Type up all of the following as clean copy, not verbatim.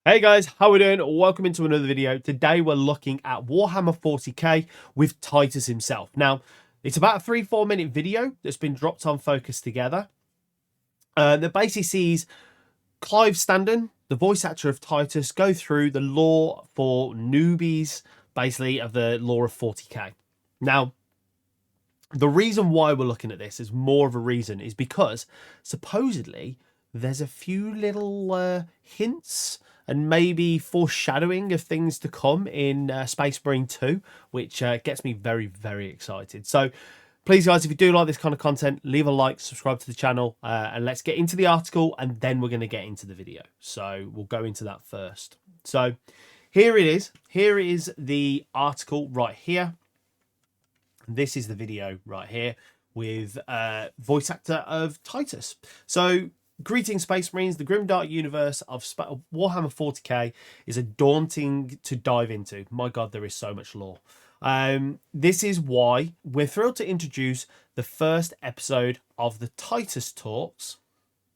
Hey guys, how we doing? Welcome into another video. Today we're looking at Warhammer 40k with Titus himself. Now, it's about a 3-4 minute video that's been dropped on Focus Together. That basically sees Clive Standen, the voice actor of Titus, go through the lore for newbies, basically, of the lore of 40k. Now, the reason why we're looking at this is more of a reason is because supposedly there's a few little hints and maybe foreshadowing of things to come in Space Marine 2, which gets me very, very excited. So please, guys, if you do like this kind of content, leave a like, subscribe to the channel, and let's get into the article, and then we're going to get into the video. So we'll go into that first. So here it is. Here is the article right here. This is the video right here with voice actor of Titus. So, greetings, Space Marines. The grimdark universe of Warhammer 40k is a daunting to dive into. My God, there is so much lore. This is why we're thrilled to introduce the first episode of the Titus Talks.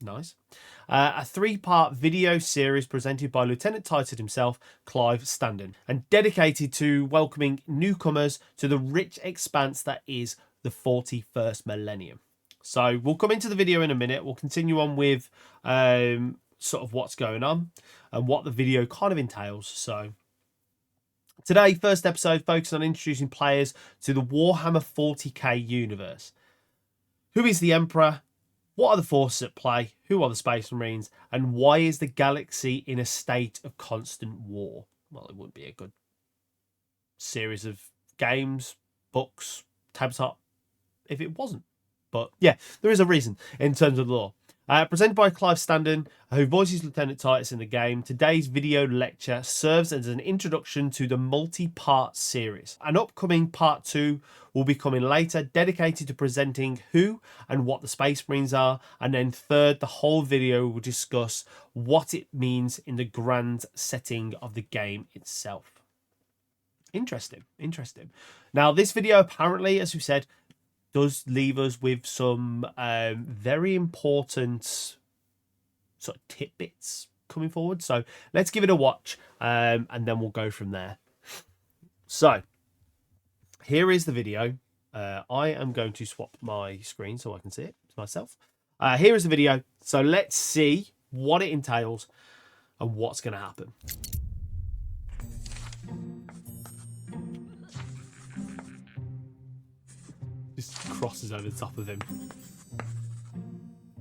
Nice. A 3-part video series presented by Lieutenant Titus himself, Clive Standen, and dedicated to welcoming newcomers to the rich expanse that is the 41st millennium. So we'll come into the video in a minute. We'll continue on with sort of what's going on and what the video kind of entails. So today, first episode focused on introducing players to the Warhammer 40k universe. Who is the Emperor? What are the forces at play? Who are the Space Marines? And why is the galaxy in a state of constant war? Well, it would be a good series of games, books, tabletop if it wasn't. But yeah, there is a reason in terms of the lore. Presented by Clive Standen, who voices Lieutenant Titus in the game, today's video lecture serves as an introduction to the multi-part series. An upcoming part 2 will be coming later, dedicated to presenting who and what the Space Marines are, and then third, the whole video will discuss what it means in the grand setting of the game itself. Interesting. Now, this video apparently, as we said, does leave us with some very important sort of tidbits coming forward. So let's give it a watch and then we'll go from there. So here is the video. I am going to swap my screen so I can see it myself. Here is the video. So let's see what it entails and what's going to happen. Just crosses over the top of him.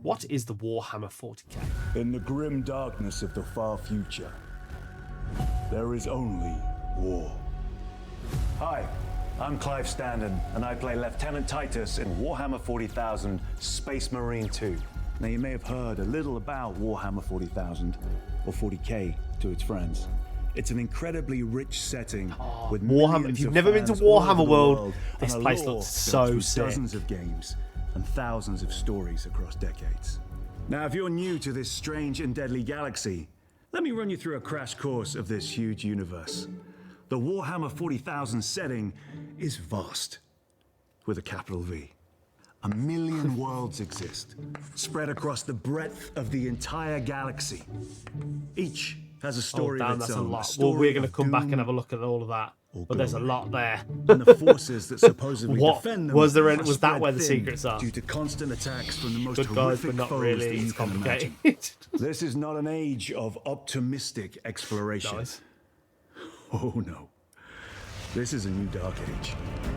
What is the Warhammer 40k? In the grim darkness of the far future, there is only war. Hi, I'm Clive Standen, and I play Lieutenant Titus in Warhammer 40,000 Space Marine 2. Now, you may have heard a little about Warhammer 40,000, or 40k to its friends. It's an incredibly rich setting with Warhammer. If you've never been to Warhammer World, this place looks so sick. Dozens of games and thousands of stories across decades. Now, if you're new to this strange and deadly galaxy, let me run you through a crash course of this huge universe. The Warhammer 40,000 setting is vast, with a capital V. 1 million worlds exist, spread across the breadth of the entire galaxy. Each has a story of its that's own. a lot. Well, we're going to come back and have a look at all of that. But there's a lot there. And the forces that supposedly defend them was that where the secrets are? Due to constant attacks from the most Good guys, horrific but not foes really. that you It's can complicated. imagine. This is not an age of optimistic exploration. Nice. Oh no. This is a new dark age,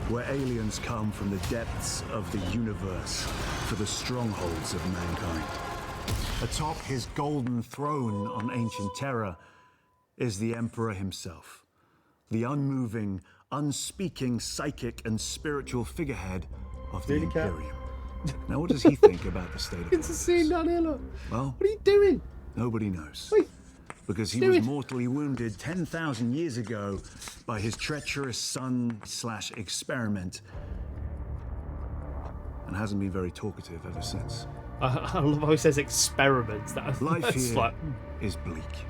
where aliens come from the depths of the universe for the strongholds of mankind. Atop his golden throne on ancient Terra is the Emperor himself, the unmoving, unspeaking psychic and spiritual figurehead of the Imperium. Now, what does he think about the state of It's a scene down here, look. Well, What are you doing? nobody knows. Wait. Because he was mortally wounded 10,000 years ago by his treacherous son/experiment, and hasn't been very talkative ever since. I love how he says experiments. Life That's here like, is bleak.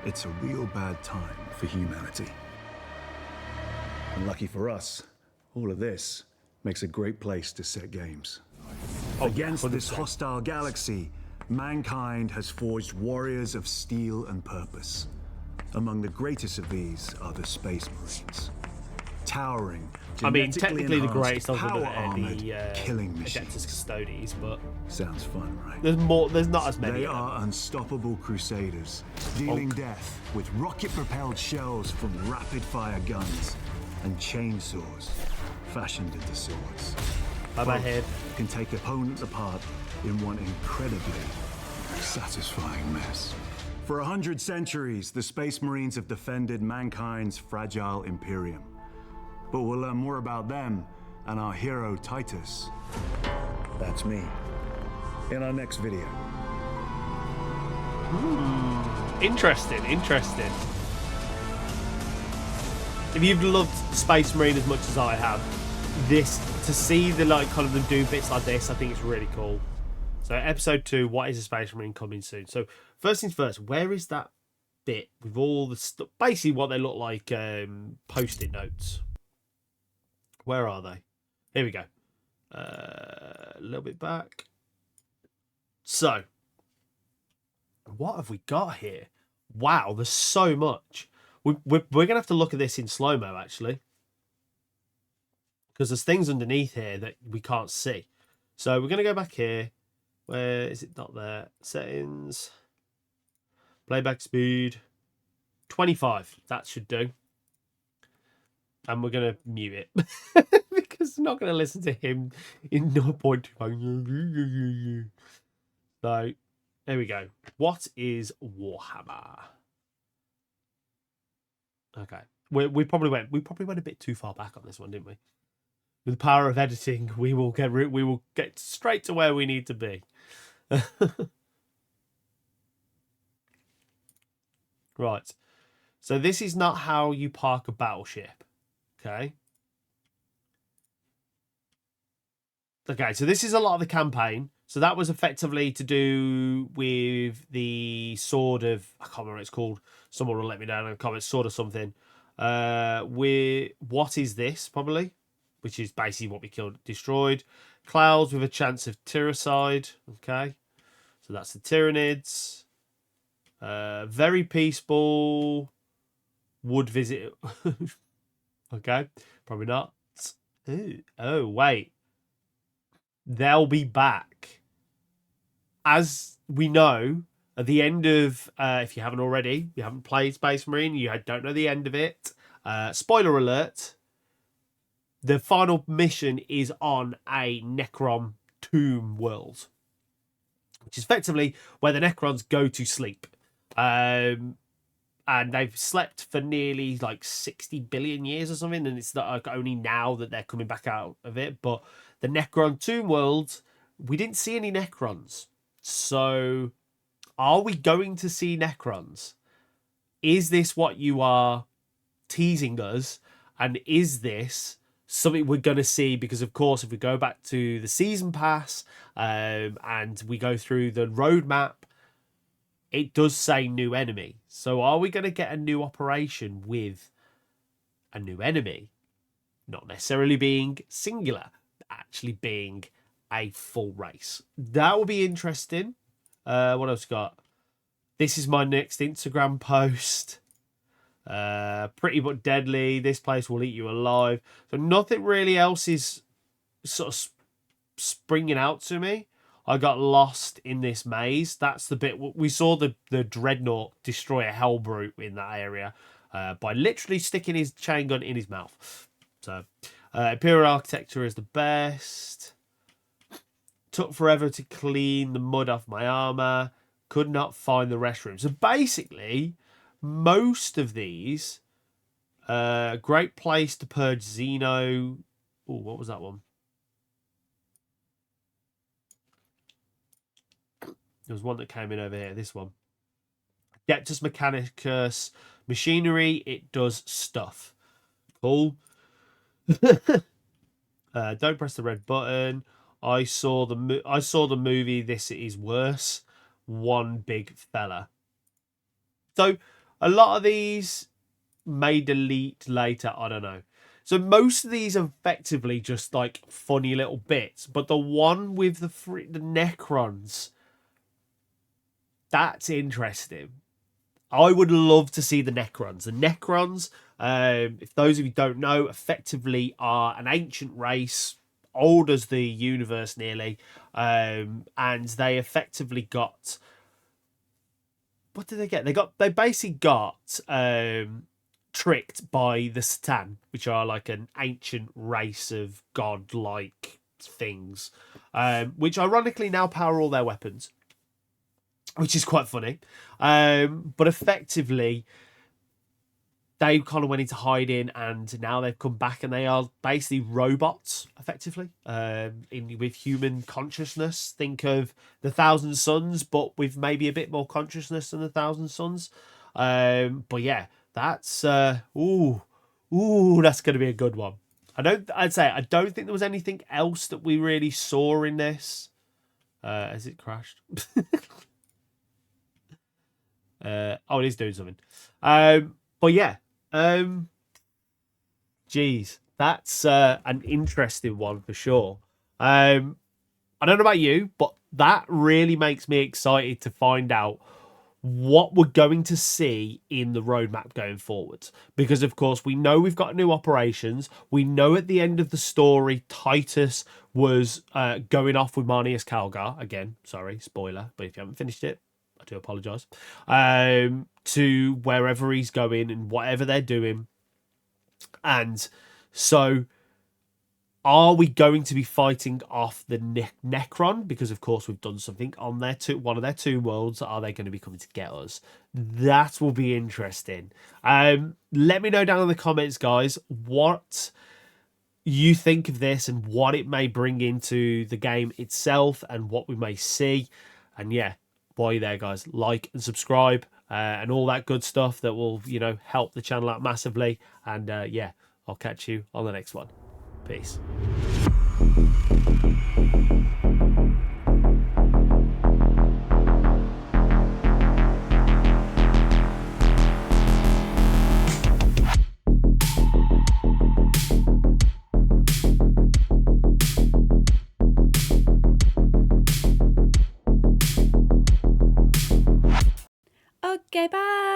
It's a real bad time for humanity. And lucky for us, all of this makes a great place to set games. Against this hostile galaxy, mankind has forged warriors of steel and purpose. Among the greatest of these are the Space Marines. Towering, I mean, genetically technically the enhanced, greatest of them are power-armored the killing Adeptus machines. Custodes, but Sounds fun, right? there's more. There's not as many. They of them. are unstoppable crusaders, dealing death with rocket-propelled shells from rapid-fire guns and chainsaws fashioned into swords. By my head. Can take opponents apart in one incredibly satisfying mess. For 100 centuries, the Space Marines have defended mankind's fragile Imperium. But we'll learn more about them and our hero Titus. That's me. In our next video. Interesting, interesting. If you've loved Space Marine as much as I have, this, to see the like kind of them do bits like this, I think it's really cool. So episode 2, what is a Space Marine, coming soon. So first things first, where is that bit with all the stuff, basically what they look like, post-it notes? Where are they? Here we go. A little bit back. So what have we got here? Wow, there's so much. We're gonna have to look at this in slow-mo actually, because there's things underneath here that we can't see. So we're gonna go back here. Where is it? Not there. Settings, playback speed 25. That should do. And we're gonna mute it because I'm not gonna listen to him in 0.25. So there we go. What is Warhammer? Okay, we probably went a bit too far back on this one, didn't we? With the power of editing, we will get straight to where we need to be. Right. So this is not how you park a battleship. Okay. Okay, so this is a lot of the campaign. So that was effectively to do with the sword of, I can't remember what it's called. Someone will let me know in the comments. Sword of something. What is this? Probably, which is basically what we killed, destroyed. Clouds with a chance of Tyricide. Okay, so that's the Tyranids. Very peaceful. Would visit. Okay, probably not. Ooh. Oh wait, they'll be back. As we know, at the end of, if you haven't already, you haven't played Space Marine, you don't know the end of it. Spoiler alert. The final mission is on a Necron tomb world, which is effectively where the Necrons go to sleep. And they've slept for nearly like 60 billion years or something, and it's not like only now that they're coming back out of it. But the Necron tomb world, we didn't see any Necrons. So are we going to see Necrons? Is this what you are teasing us? And is this something we're going to see? Because, of course, if we go back to the season pass and we go through the roadmap, it does say new enemy. So are we going to get a new operation with a new enemy? Not necessarily being singular, actually being a full race. That will be interesting. What else got? This is my next Instagram post. Pretty but deadly. This place will eat you alive. So nothing really else is sort of springing out to me. I got lost in this maze. That's the bit we saw the Dreadnought destroy a Hellbrute in that area by literally sticking his chain gun in his mouth. So Imperial architecture is the best. Took forever to clean the mud off my armor. Could not find the restroom. So basically, most of these, great place to purge Xeno. Oh, what was that one? There was one that came in over here. This one. Adeptus Mechanicus machinery. It does stuff. Cool. Don't press the red button. I saw the movie This Is Worse. One big fella. So a lot of these may delete later. I don't know. So most of these are effectively just like funny little bits. But the one with the Necrons, That's interesting. I would love to see the Necrons. The Necrons, if those of you don't know, effectively are an ancient race, old as the universe nearly, and they effectively got... What did they get? They basically got tricked by the Satan, which are like an ancient race of god-like things, which ironically now power all their weapons, which is quite funny. But effectively, they kind of went into hiding, and now they've come back, and they are basically robots, effectively, with human consciousness. Think of the Thousand Suns, but with maybe a bit more consciousness than the Thousand Suns. But yeah, that's that's going to be a good one. I don't think there was anything else that we really saw in this. Has it crashed? Oh, it is doing something. But yeah, geez, that's an interesting one for sure. I don't know about you, but that really makes me excited to find out what we're going to see in the roadmap going forward. Because, of course, we know we've got new operations. We know at the end of the story, Titus was going off with Marnius Calgar. Again, sorry, spoiler, but if you haven't finished it, I do apologise. To wherever he's going and whatever they're doing. And so, are we going to be fighting off the Necron? Because, of course, we've done something on one of their tomb worlds. Are they going to be coming to get us? That will be interesting. Let me know down in the comments, guys, what you think of this and what it may bring into the game itself and what we may see. And yeah, while you're there, guys, like and subscribe and all that good stuff that will, help the channel out massively. And yeah, I'll catch you on the next one. Peace. Okay, bye.